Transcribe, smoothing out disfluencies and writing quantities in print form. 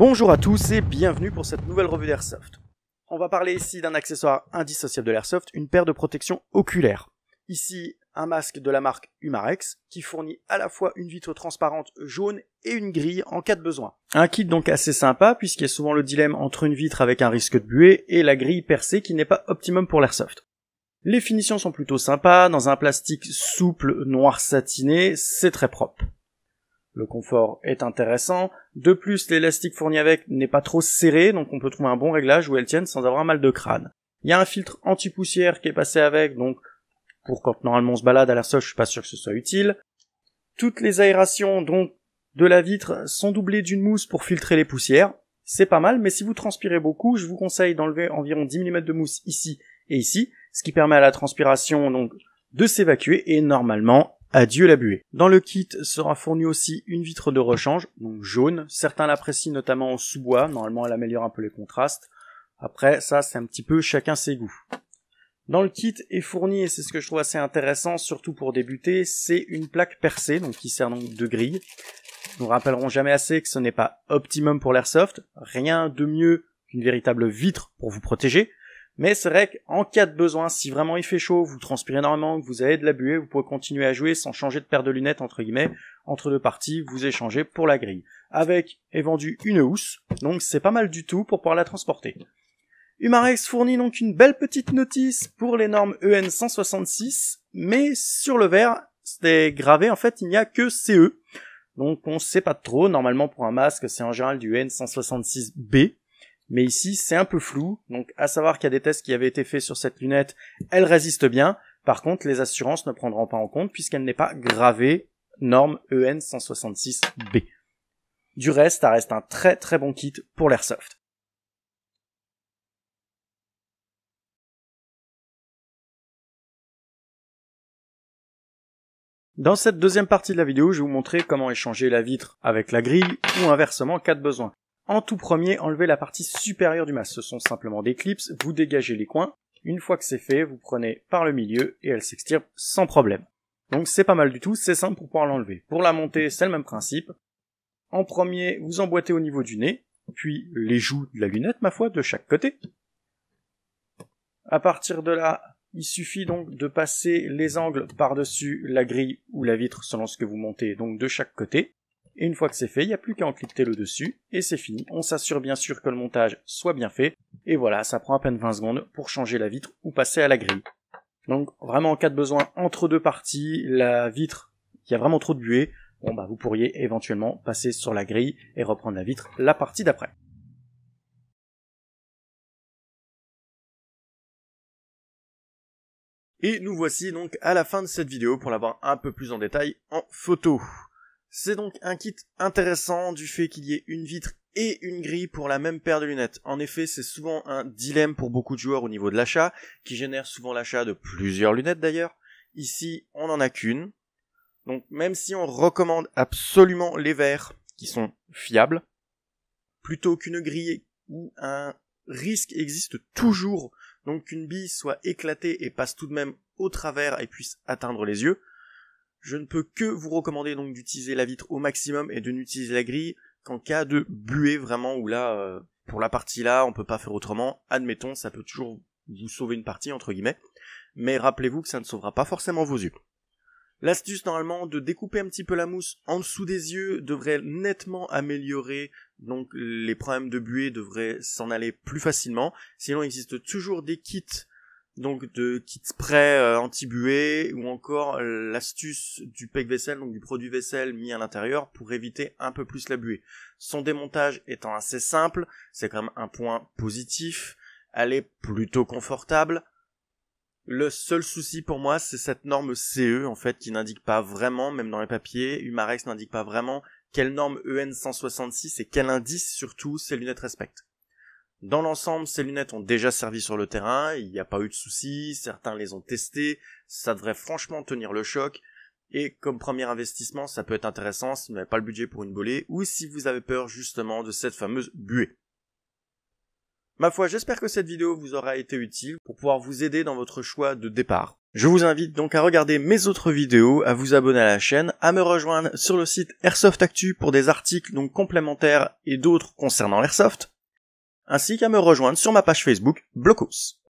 Bonjour à tous et bienvenue pour cette nouvelle revue d'Airsoft. On va parler ici d'un accessoire indissociable de l'Airsoft, une paire de protection oculaire. Ici, un masque de la marque Umarex qui fournit à la fois une vitre transparente jaune et une grille en cas de besoin. Un kit donc assez sympa puisqu'il y a souvent le dilemme entre une vitre avec un risque de buée et la grille percée qui n'est pas optimum pour l'Airsoft. Les finitions sont plutôt sympas, dans un plastique souple noir satiné, c'est très propre. Le confort est intéressant, de plus l'élastique fourni avec n'est pas trop serré, donc on peut trouver un bon réglage où elle tienne sans avoir un mal de crâne. Il y a un filtre anti-poussière qui est passé avec, donc pour quand normalement on se balade à l'airsoft, je suis pas sûr que ce soit utile. Toutes les aérations donc de la vitre sont doublées d'une mousse pour filtrer les poussières. C'est pas mal, mais si vous transpirez beaucoup, je vous conseille d'enlever environ 10 mm de mousse ici et ici, ce qui permet à la transpiration donc de s'évacuer et normalement adieu la buée. Dans le kit sera fournie aussi une vitre de rechange, donc jaune. Certains l'apprécient notamment en sous-bois, normalement elle améliore un peu les contrastes. Après, ça c'est un petit peu chacun ses goûts. Dans le kit est fourni, et c'est ce que je trouve assez intéressant, surtout pour débuter, c'est une plaque percée, donc qui sert donc de grille. Nous rappellerons jamais assez que ce n'est pas optimum pour l'airsoft, rien de mieux qu'une véritable vitre pour vous protéger. Mais c'est vrai qu'en cas de besoin, si vraiment il fait chaud, vous transpirez énormément, que vous avez de la buée, vous pouvez continuer à jouer sans changer de paire de lunettes, entre guillemets, entre deux parties, vous échangez pour la grille. Avec est vendue une housse, donc c'est pas mal du tout pour pouvoir la transporter. Umarex fournit donc une belle petite notice pour les normes EN 166, mais sur le verre, c'est gravé, en fait, il n'y a que CE. Donc on sait pas trop, normalement pour un masque, c'est en général du EN 166B. Mais ici, c'est un peu flou, donc à savoir qu'il y a des tests qui avaient été faits sur cette lunette, elle résiste bien. Par contre, les assurances ne prendront pas en compte puisqu'elle n'est pas gravée norme EN 166B. Du reste, ça reste un très très bon kit pour l'airsoft. Dans cette deuxième partie de la vidéo, je vais vous montrer comment échanger la vitre avec la grille ou inversement en cas de besoin. En tout premier, enlevez la partie supérieure du masque. Ce sont simplement des clips, vous dégagez les coins. Une fois que c'est fait, vous prenez par le milieu et elle s'extirpe sans problème. Donc c'est pas mal du tout, c'est simple pour pouvoir l'enlever. Pour la monter, c'est le même principe. En premier, vous emboîtez au niveau du nez, puis les joues de la lunette, ma foi, de chaque côté. À partir de là, il suffit donc de passer les angles par-dessus la grille ou la vitre selon ce que vous montez, donc de chaque côté. Et une fois que c'est fait, il n'y a plus qu'à en cliqueter le dessus, et c'est fini. On s'assure bien sûr que le montage soit bien fait, et voilà, ça prend à peine 20 secondes pour changer la vitre ou passer à la grille. Donc vraiment en cas de besoin entre deux parties, la vitre qui a vraiment trop de buée, bon bah vous pourriez éventuellement passer sur la grille et reprendre la vitre la partie d'après. Et nous voici donc à la fin de cette vidéo pour l'avoir un peu plus en détail en photo. C'est donc un kit intéressant du fait qu'il y ait une vitre et une grille pour la même paire de lunettes. En effet, c'est souvent un dilemme pour beaucoup de joueurs au niveau de l'achat, qui génère souvent l'achat de plusieurs lunettes d'ailleurs. Ici, on n'en a qu'une. Donc même si on recommande absolument les verres, qui sont fiables, plutôt qu'une grille où un risque existe toujours, donc qu'une bille soit éclatée et passe tout de même au travers et puisse atteindre les yeux, je ne peux que vous recommander donc d'utiliser la vitre au maximum et de n'utiliser la grille qu'en cas de buée vraiment où là, pour la partie là, on peut pas faire autrement. Admettons, ça peut toujours vous sauver une partie entre guillemets, mais rappelez-vous que ça ne sauvera pas forcément vos yeux. L'astuce normalement de découper un petit peu la mousse en dessous des yeux devrait nettement améliorer, donc les problèmes de buée devraient s'en aller plus facilement. Sinon, il existe toujours des kits, donc de kits spray anti-buée, ou encore l'astuce du PEC vaisselle, donc du produit vaisselle mis à l'intérieur pour éviter un peu plus la buée. Son démontage étant assez simple, c'est quand même un point positif, elle est plutôt confortable. Le seul souci pour moi, c'est cette norme CE, en fait, qui n'indique pas vraiment, même dans les papiers, Umarex n'indique pas vraiment quelle norme EN 166 et quel indice, surtout, ces lunettes respectent. Dans l'ensemble, ces lunettes ont déjà servi sur le terrain, il n'y a pas eu de soucis, certains les ont testées, ça devrait franchement tenir le choc, et comme premier investissement, ça peut être intéressant si vous n'avez pas le budget pour une bolée, ou si vous avez peur justement de cette fameuse buée. Ma foi, j'espère que cette vidéo vous aura été utile pour pouvoir vous aider dans votre choix de départ. Je vous invite donc à regarder mes autres vidéos, à vous abonner à la chaîne, à me rejoindre sur le site Airsoft Actu pour des articles donc complémentaires et d'autres concernant l'airsoft, ainsi qu'à me rejoindre sur ma page Facebook Blocos.